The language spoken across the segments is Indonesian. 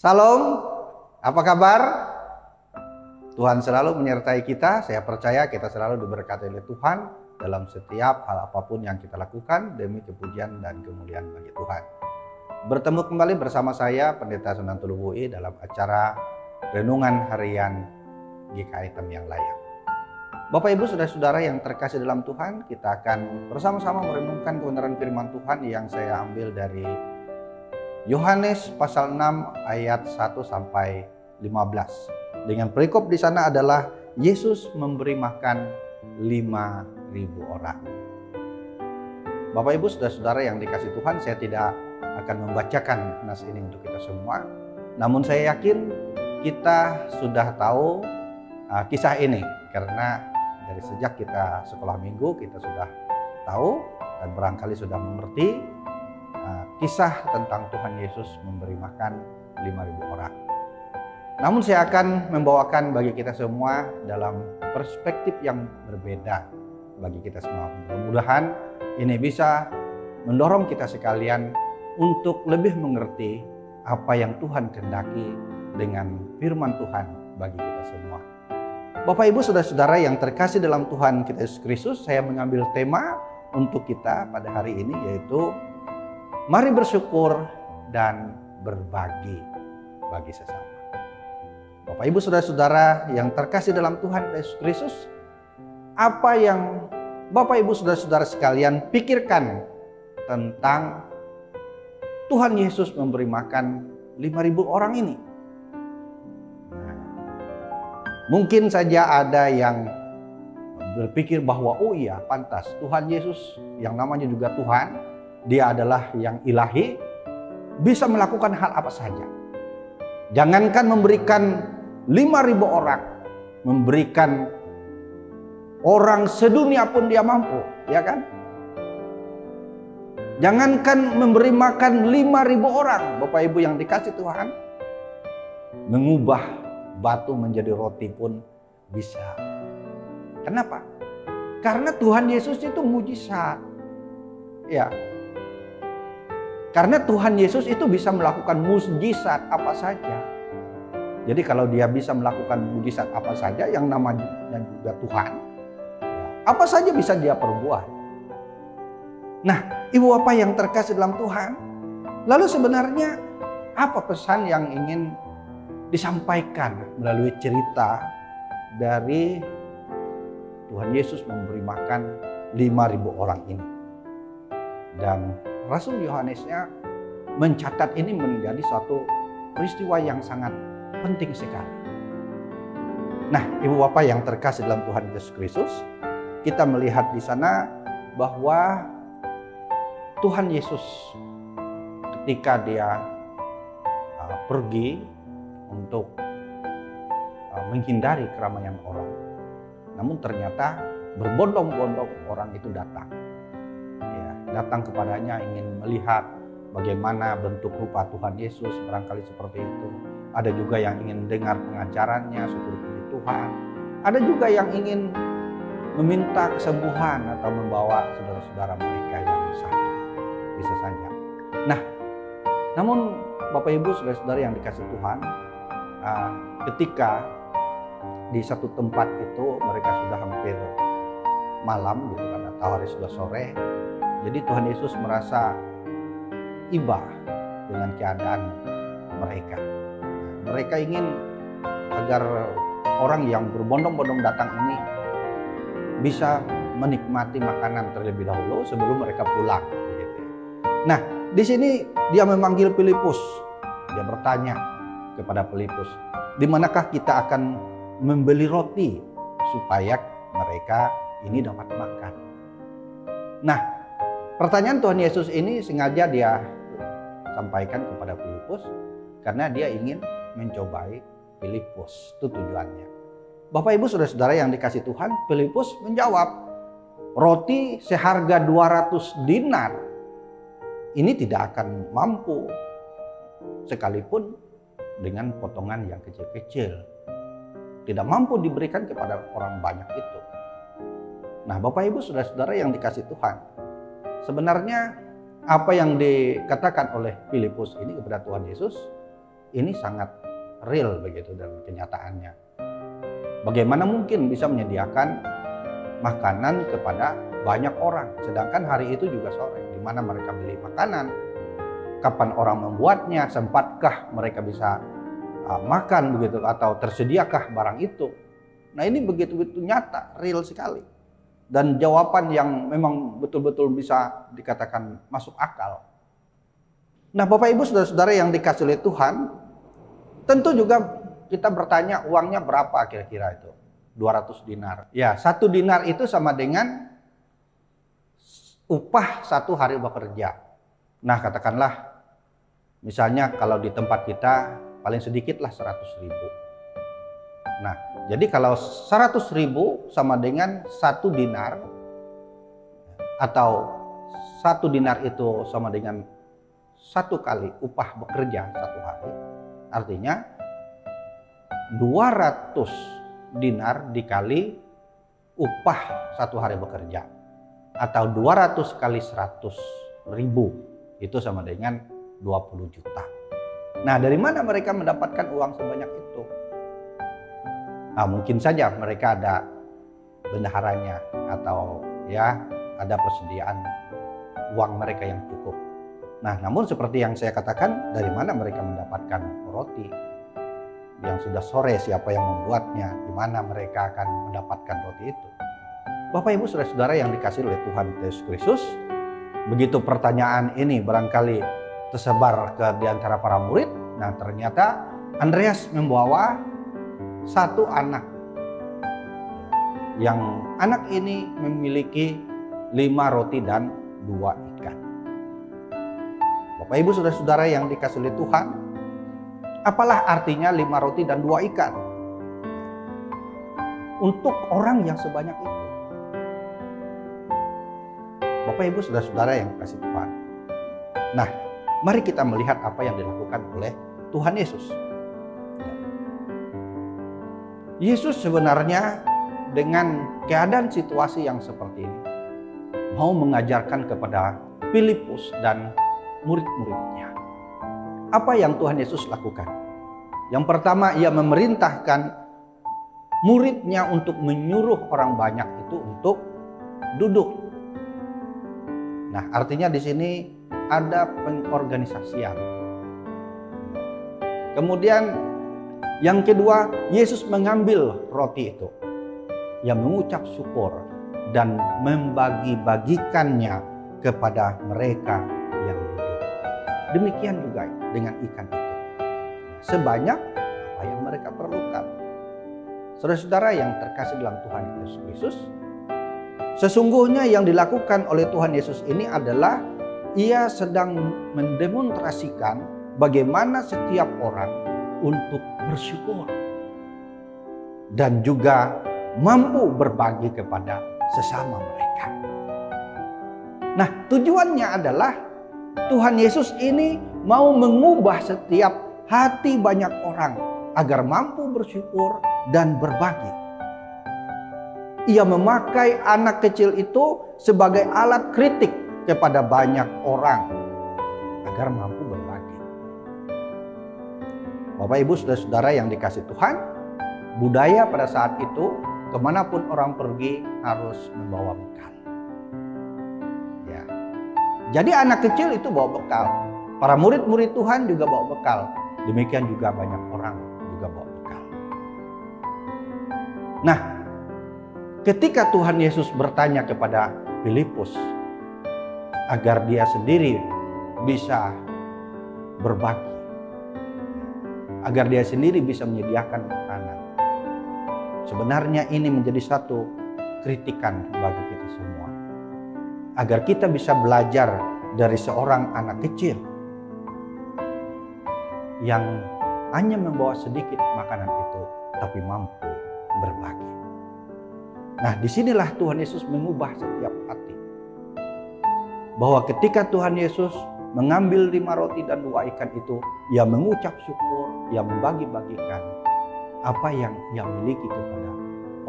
Salam, apa kabar? Tuhan selalu menyertai kita. Saya percaya kita selalu diberkati oleh Tuhan dalam setiap hal apapun yang kita lakukan demi kepujian dan kemuliaan bagi Tuhan. Bertemu kembali bersama saya Pendeta Sunan Tulubui dalam acara Renungan Harian GKI Tem yang Layak. Bapak Ibu Saudara-saudara yang terkasih dalam Tuhan, kita akan bersama-sama merenungkan kebenaran firman Tuhan yang saya ambil dari Yohanes pasal 6 ayat 1 sampai 15. Dengan perikop di sana adalah Yesus memberi makan 5.000 orang. Bapak Ibu Saudara-saudara yang dikasih Tuhan, saya tidak akan membacakan nas ini untuk kita semua. Namun saya yakin kita sudah tahu kisah ini, karena dari sejak kita sekolah minggu kita sudah tahu dan barangkali sudah mengerti kisah tentang Tuhan Yesus memberi makan 5.000 orang. Namun saya akan membawakan bagi kita semua dalam perspektif yang berbeda bagi kita semua. Mudah-mudahan ini bisa mendorong kita sekalian untuk lebih mengerti apa yang Tuhan kehendaki dengan firman Tuhan bagi kita semua. Bapak Ibu Saudara-saudara yang terkasih dalam Tuhan kita Yesus Kristus, saya mengambil tema untuk kita pada hari ini, yaitu mari bersyukur dan berbagi bagi sesama. Bapak Ibu Saudara-saudara yang terkasih dalam Tuhan Yesus Kristus, apa yang Bapak Ibu Saudara-saudara sekalian pikirkan tentang Tuhan Yesus memberi makan 5.000 orang ini? Mungkin saja ada yang berpikir bahwa oh iya, pantas Tuhan Yesus yang namanya juga Tuhan, Dia adalah yang ilahi, bisa melakukan hal apa saja. Jangankan memberikan 5.000 orang, memberikan orang sedunia pun Dia mampu, ya kan? Jangankan memberi makan 5.000 orang, Bapak Ibu yang dikasih Tuhan, mengubah batu menjadi roti pun bisa. Kenapa? Karena Tuhan Yesus itu mujizat. Ya. Karena Tuhan Yesus itu bisa melakukan mujizat apa saja. Jadi kalau Dia bisa melakukan mujizat apa saja yang namanya juga Tuhan, apa saja bisa Dia perbuat. Nah, Ibu Bapak yang terkasih dalam Tuhan, lalu sebenarnya apa pesan yang ingin disampaikan melalui cerita dari Tuhan Yesus memberi makan 5.000 orang ini? Dan Rasul Yohanesnya mencatat ini menjadi suatu peristiwa yang sangat penting sekali. Nah, Ibu Bapak yang terkasih dalam Tuhan Yesus Kristus, kita melihat di sana bahwa Tuhan Yesus ketika Dia pergi untuk menghindari keramaian orang, namun ternyata berbondong-bondong orang itu datang. Datang kepadanya ingin melihat bagaimana bentuk rupa Tuhan Yesus, barangkali seperti itu. Ada juga yang ingin dengar pengajarannya, syukur puji Tuhan. Ada juga yang ingin meminta kesembuhan atau membawa saudara-saudara mereka yang sakit. Bisa saja. Nah, namun Bapak Ibu saudara-saudara yang dikasih Tuhan, ketika di satu tempat itu mereka sudah hampir malam gitu kan, atau hari sudah sore. Jadi Tuhan Yesus merasa iba dengan keadaan mereka. Mereka ingin agar orang yang berbondong-bondong datang ini bisa menikmati makanan terlebih dahulu sebelum mereka pulang. Nah, di sini Dia memanggil Filipus. Dia bertanya kepada Filipus, di manakah kita akan membeli roti supaya mereka ini dapat makan? Nah, pertanyaan Tuhan Yesus ini sengaja Dia sampaikan kepada Filipus karena Dia ingin mencobai Filipus. Itu tujuannya. Bapak Ibu Saudara-saudara yang dikasih Tuhan, Filipus menjawab, roti seharga 200 dinar ini tidak akan mampu sekalipun dengan potongan yang kecil-kecil. Tidak mampu diberikan kepada orang banyak itu. Nah, Bapak Ibu Saudara-saudara yang dikasih Tuhan, sebenarnya apa yang dikatakan oleh Filipus ini kepada Tuhan Yesus ini sangat real begitu dalam kenyataannya. Bagaimana mungkin bisa menyediakan makanan kepada banyak orang, sedangkan hari itu juga sore, di mana mereka beli makanan, kapan orang membuatnya, sempatkah mereka bisa makan begitu, atau tersediakah barang itu. Nah ini begitu-begitu nyata, real sekali. Dan jawaban yang memang betul-betul bisa dikatakan masuk akal. Nah Bapak Ibu Saudara-saudara yang dikasih oleh Tuhan, tentu juga kita bertanya uangnya berapa kira-kira itu. 200 dinar. Ya, 1 dinar itu sama dengan upah 1 hari bekerja. Nah, katakanlah misalnya kalau di tempat kita paling sedikit lah 100.000. Nah, jadi kalau 100.000 sama dengan 1 dinar, atau 1 dinar itu sama dengan 1 kali upah bekerja 1 hari, artinya 200 dinar dikali upah 1 hari bekerja, atau 200 kali 100.000 itu sama dengan 20 juta. Nah dari mana mereka mendapatkan uang sebanyak itu? Nah mungkin saja mereka ada bendaharanya, atau ya ada persediaan uang mereka yang cukup. Nah namun seperti yang saya katakan, dari mana mereka mendapatkan roti yang sudah sore, siapa yang membuatnya, di mana mereka akan mendapatkan roti itu? Bapak Ibu Saudara-saudara yang dikasihi oleh Tuhan Yesus Kristus, begitu pertanyaan ini barangkali tersebar di antara para murid. Nah ternyata Andreas membawa 1 anak, yang anak ini memiliki 5 roti dan 2 ikan. Bapak Ibu Saudara-saudara yang dikasihi oleh Tuhan, apalah artinya 5 roti dan 2 ikan untuk orang yang sebanyak itu? Bapak Ibu Saudara-saudara yang dikasihi Tuhan. Nah, mari kita melihat apa yang dilakukan oleh Tuhan Yesus. Yesus sebenarnya dengan keadaan situasi yang seperti ini mau mengajarkan kepada Filipus dan murid-muridnya. Apa yang Tuhan Yesus lakukan? Yang pertama, ia memerintahkan muridnya untuk menyuruh orang banyak itu untuk duduk. Nah, artinya di sini ada pengorganisasian. Kemudian yang kedua, Yesus mengambil roti itu. Ia mengucap syukur dan membagi-bagikannya kepada mereka yang duduk. Demikian juga dengan ikan itu. Sebanyak apa yang mereka perlukan. Saudara-saudara yang terkasih dalam Tuhan Yesus Kristus, sesungguhnya yang dilakukan oleh Tuhan Yesus ini adalah ia sedang mendemonstrasikan bagaimana setiap orang untuk bersyukur dan juga mampu berbagi kepada sesama mereka. Nah, tujuannya adalah Tuhan Yesus ini mau mengubah setiap hati banyak orang agar mampu bersyukur dan berbagi. Ia memakai anak kecil itu sebagai alat kritik kepada banyak orang agar mampu berbagi. Bapak Ibu Saudara-saudara yang dikasihi Tuhan, budaya pada saat itu kemanapun orang pergi harus membawa bekal. Ya. Jadi anak kecil itu bawa bekal. Para murid-murid Tuhan juga bawa bekal. Demikian juga banyak orang juga bawa bekal. Nah, ketika Tuhan Yesus bertanya kepada Filipus agar dia sendiri bisa berbagi, agar dia sendiri bisa menyediakan makanan, sebenarnya ini menjadi satu kritikan bagi kita semua. Agar kita bisa belajar dari seorang anak kecil yang hanya membawa sedikit makanan itu, tapi mampu berbagi. Nah, disinilah Tuhan Yesus mengubah setiap hati. Bahwa ketika Tuhan Yesus mengambil 5 roti dan 2 ikan itu, ia mengucap syukur, ia membagi-bagikan apa yang ia miliki kepada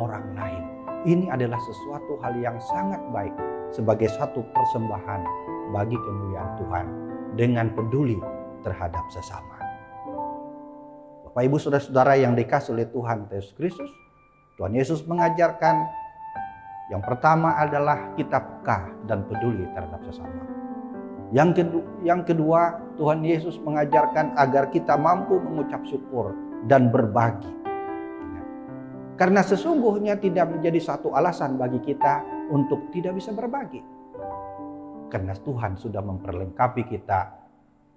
orang lain. Ini adalah sesuatu hal yang sangat baik sebagai satu persembahan bagi kemuliaan Tuhan dengan peduli terhadap sesama. Bapak Ibu Saudara-saudara yang dikasih oleh Tuhan Yesus Kristus, Tuhan Yesus mengajarkan yang pertama adalah kita peka dan peduli terhadap sesama. Yang kedua, Tuhan Yesus mengajarkan agar kita mampu mengucap syukur dan berbagi. Karena sesungguhnya tidak menjadi satu alasan bagi kita untuk tidak bisa berbagi. Karena Tuhan sudah memperlengkapi kita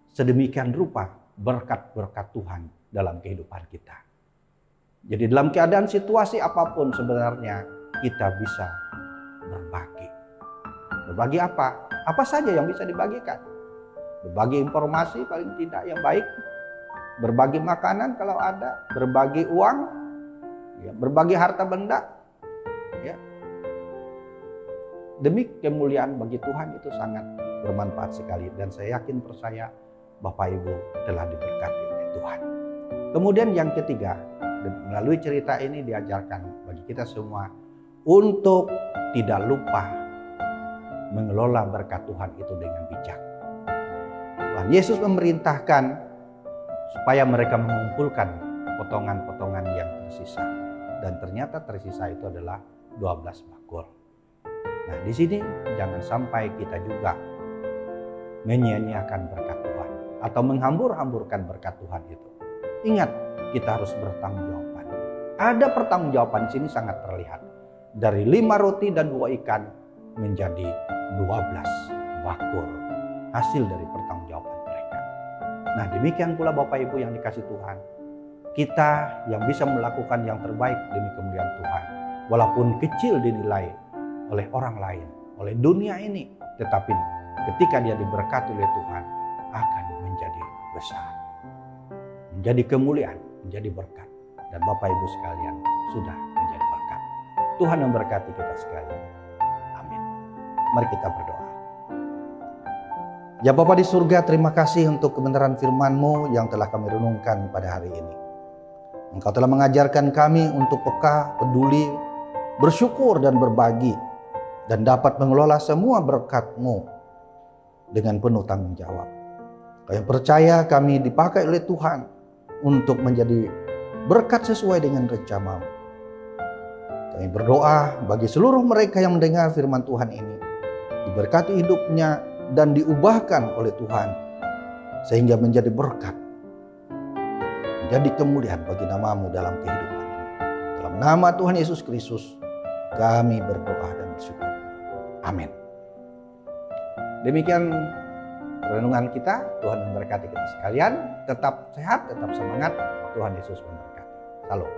sedemikian rupa berkat-berkat Tuhan dalam kehidupan kita. Jadi dalam keadaan situasi apapun sebenarnya kita bisa berbagi. Berbagi apa? Apa saja yang bisa dibagikan? Berbagi informasi paling tidak yang baik. Berbagi makanan kalau ada. Berbagi uang. Ya, berbagi harta benda. Ya. Demi kemuliaan bagi Tuhan itu sangat bermanfaat sekali. Dan saya yakin percaya Bapak Ibu telah diberkati oleh Tuhan. Kemudian yang ketiga, melalui cerita ini diajarkan bagi kita semua untuk tidak lupa mengelola berkat Tuhan itu dengan bijak. Tuhan Yesus memerintahkan supaya mereka mengumpulkan potongan-potongan yang tersisa. Dan ternyata tersisa itu adalah 12 bakul. Nah, di sini jangan sampai kita juga menyia-nyiakan berkat Tuhan atau menghambur-hamburkan berkat Tuhan itu. Ingat, kita harus bertanggungjawaban. Ada pertanggungjawaban di sini sangat terlihat. Dari 5 roti dan 2 ikan menjadi 12 bakul. Hasil dari pertanggungjawaban mereka. Nah, demikian pula Bapak Ibu yang dikasih Tuhan. Kita yang bisa melakukan yang terbaik demi kemuliaan Tuhan. Walaupun kecil dinilai oleh orang lain, oleh dunia ini. Tetapi ketika dia diberkati oleh Tuhan, akan menjadi besar. Menjadi kemuliaan, menjadi berkat. Dan Bapak Ibu sekalian sudah menjadi berkat. Tuhan memberkati kita sekalian. Amin. Mari kita berdoa. Ya Bapa di surga, terima kasih untuk kebenaran firman-Mu yang telah kami renungkan pada hari ini. Engkau telah mengajarkan kami untuk peka, peduli, bersyukur dan berbagi. Dan dapat mengelola semua berkat-Mu dengan penuh tanggung jawab. Kami percaya kami dipakai oleh Tuhan untuk menjadi berkat sesuai dengan rencana-Mu. Kami berdoa bagi seluruh mereka yang mendengar firman Tuhan ini. Diberkati hidupnya dan diubahkan oleh Tuhan. Sehingga menjadi berkat. Menjadi kemuliaan bagi nama-Mu dalam kehidupan ini. Dalam nama Tuhan Yesus Kristus kami berdoa dan bersyukur. Amin. Demikian renungan kita. Tuhan memberkati kita sekalian. Tetap sehat, tetap semangat. Tuhan Yesus memberkati. Salam.